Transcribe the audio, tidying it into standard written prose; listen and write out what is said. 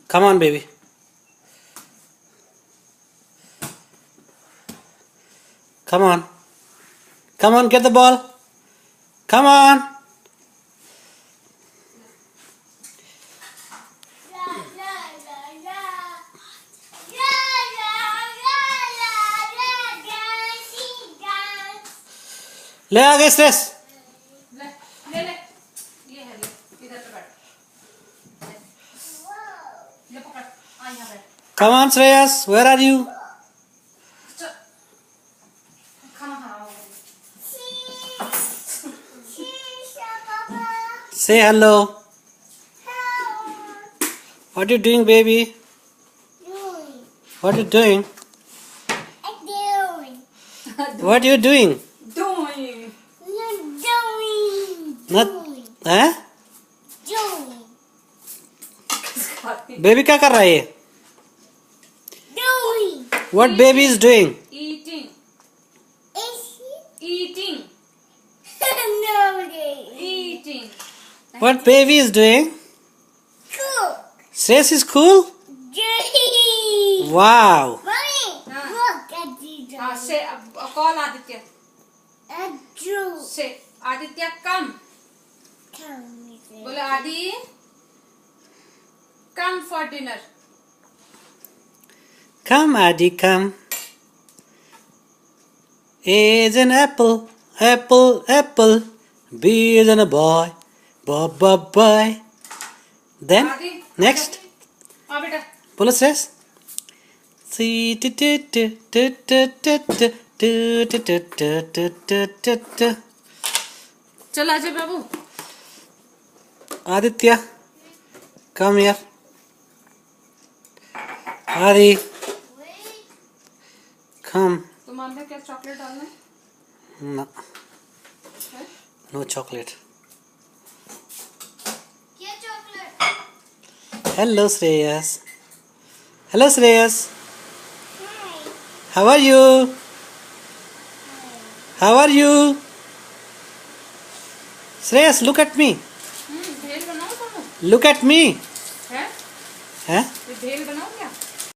Come on, baby. Come on. Come on, get the ball. Come on. ले आगे stress. ले ले ले ये है ले इधर पे बैठ ले पकड़ आ यहाँ बैठ. Come on, Shreyas. Where are you? चल खाना खाना Say hello. What are you doing, baby? What are you doing? What are you doing? doing Not. हैं? Baby क्या कर रहा है ये? What baby is doing? eating eating What baby is doing? Shreyas is cool? Wow. हाँ से call Aditya से आदित्य कम बोले आदि come for dinner. Come, Adi, come. A is an apple, apple, apple. B is an a boy, boy, boy, boy. Then आदि next, हाँ बेटा बोलो Shreyas. C t t t t t t t t t t t t t. चल आजा बाबू. Aditya, come here. Adi, come. तुम्हारे क्या chocolate डालना है? No, no chocolate. Hello, Shreyas. Hello, Shreyas. How are you? How are you? Shreyas, look at me. भेल बनाओ तुम. Look at me. है Huh? ये भेल बनाओ क्या?